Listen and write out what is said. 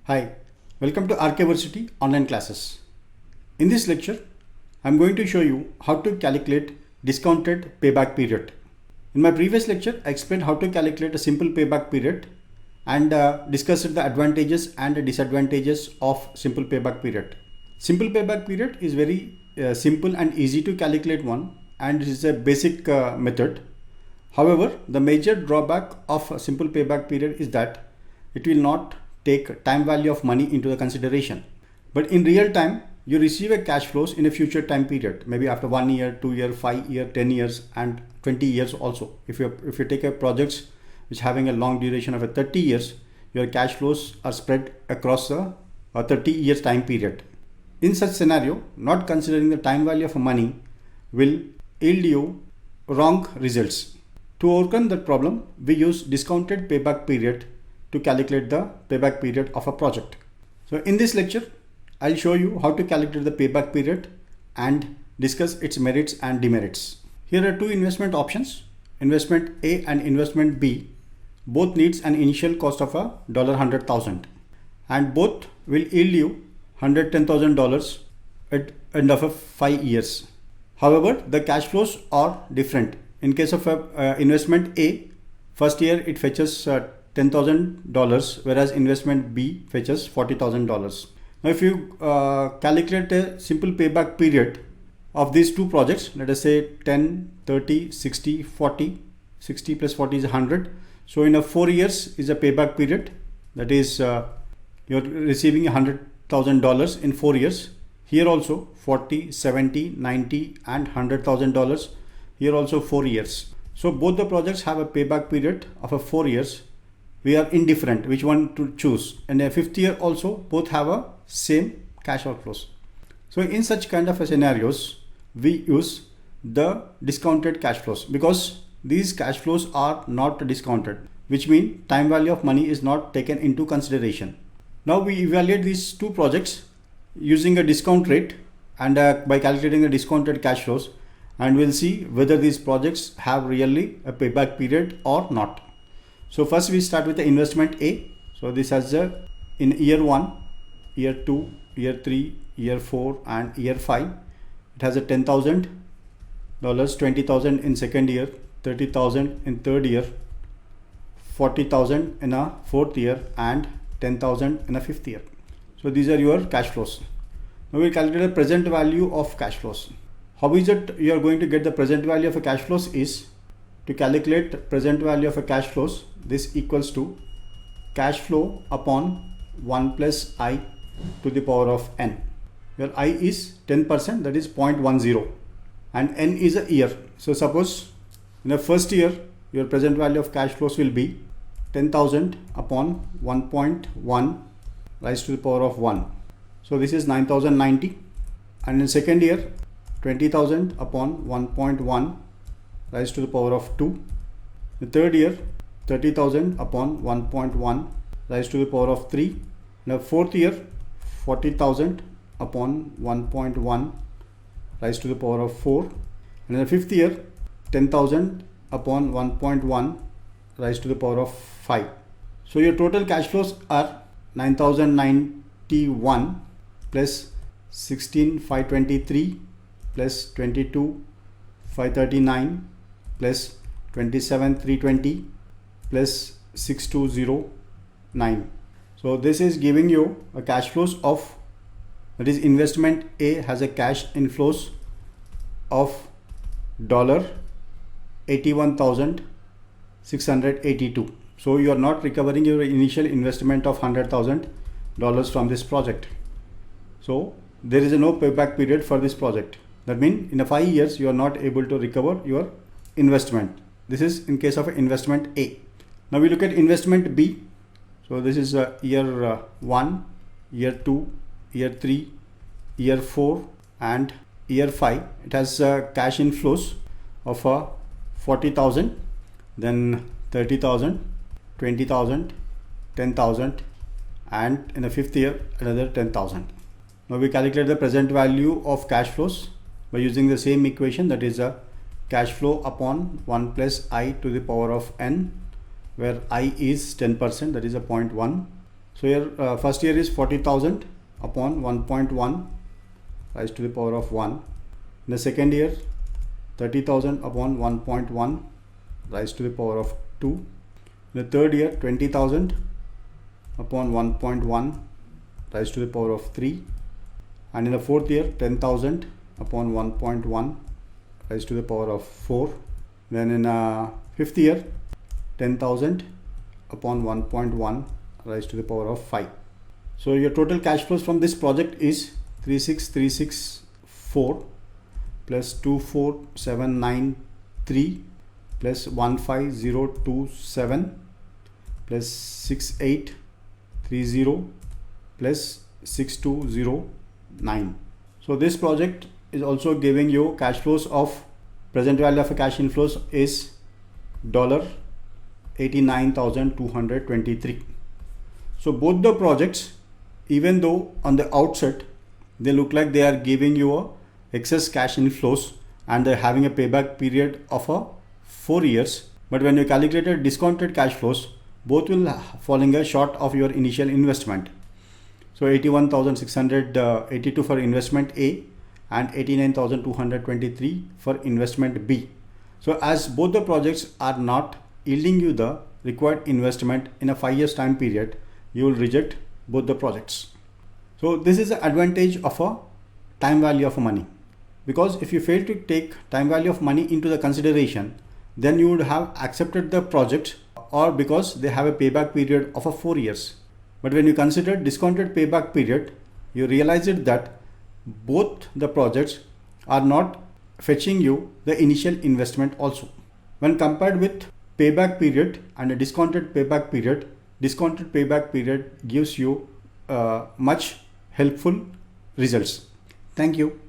Hi, welcome to Archiversity online classes. In this lecture, I'm going to show you how to calculate discounted payback period. In my previous lecture, I explained how to calculate a simple payback period and discussed the advantages and the disadvantages of simple payback period. Simple payback period is very simple and easy to calculate one, and it is a basic method. However, the major drawback of a simple payback period is that it will not take time value of money into the consideration. But in real time, you receive a cash flows in a future time period, maybe after 1 year, 2 year, 5 year, 10 years and 20 years also. If you take a projects which having a long duration of a 30 years, your cash flows are spread across a 30 years time period. In such scenario, not considering the time value of money will yield you wrong results. To overcome that problem, we use discounted payback period to calculate the payback period of a project. So in this lecture, I'll show you how to calculate the payback period and discuss its merits and demerits. Here are two investment options, investment A and investment B. Both needs an initial cost of $100,000 and both will yield you $110,000 at end of 5 years. However, the cash flows are different. In case of investment A, first year it fetches $10,000, whereas investment B fetches $40,000. Now, if you calculate a simple payback period of these two projects, let us say 10, 30, 60, 40, 60 plus 40 is 100. So in a 4 years is a payback period. That is, you're receiving $100,000 in 4 years. Here also 40, 70, 90 and $100,000. Here also 4 years. So both the projects have a payback period of 4 years. We are indifferent which one to choose. And a 5th year also both have a same cash outflows. So in such kind of scenarios, we use the discounted cash flows because these cash flows are not discounted, which means time value of money is not taken into consideration. Now we evaluate these two projects using a discount rate and by calculating the discounted cash flows, and we'll see whether these projects have really a payback period or not. So first we start with the investment A. So this has in year 1, year 2, year 3, year 4 and year 5. It has a $10,000, $20,000 in second year, $30,000 in third year, $40,000 in a fourth year and $10,000 in a fifth year. So these are your cash flows. Now we calculate the present value of cash flows. How is it you are going to get the present value of a cash flows is to calculate present value of a cash flows. This equals to cash flow upon 1 plus I to the power of n, where I is 10%, that is 0.10, and n is a year. So suppose in the first year your present value of cash flows will be 10,000 upon 1.1 raised to the power of 1. So this is 9,090, and in second year 20,000 upon 1.1 raised to the power of 2. The third year 30,000 upon 1.1 raised to the power of 3. Now fourth year 40,000 upon 1.1 raised to the power of 4. And in the fifth year 10,000 upon 1.1 raised to the power of 5. So your total cash flows are 9,091 plus 16,523 plus 22,539 plus 27,320 plus 6,209. So this is giving you a cash flows of, that is investment A has a cash inflows of $81,682. So you are not recovering your initial investment of $100,000 from this project. So there is no payback period for this project. That means in 5 years you are not able to recover your investment. This is in case of investment A. Now we look at investment B. So this is year 1, year 2, year 3, year 4 and year 5. It has cash inflows of 40,000, then 30,000, 20,000, 10,000 and in the fifth year another 10,000. Now we calculate the present value of cash flows by using the same equation, that is a cash flow upon 1 plus I to the power of n, where I is 10%, that is a 0.1, So here first year is 40,000 upon 1.1 raised to the power of 1. In the second year 30,000 upon 1.1 raised to the power of 2. In the third year 20,000 upon 1.1 raised to the power of 3. And in the fourth year 10,000 upon 1.1 raised to the power of 4. Then in fifth year 10,000 upon 1.1 raised to the power of 5. So your total cash flows from this project is 36364 plus 24793 plus 15027 plus 6830 plus 6209. So this project is also giving you cash flows of present value of cash inflows is $89,223. So both the projects, even though on the outset they look like they are giving you a excess cash inflows and they're having a payback period of 4 years, but when you calculated discounted cash flows, both will falling short of your initial investment. So 81,682 for investment A and 89,223 for investment B. So as both the projects are not yielding you the required investment in a 5 years time period, you will reject both the projects. So this is the advantage of a time value of money, because if you fail to take time value of money into the consideration, then you would have accepted the project, or because they have a payback period of 4 years. But when you consider discounted payback period, you realize it that both the projects are not fetching you the initial investment also. When compared with payback period and a discounted payback period gives you much helpful results. Thank you.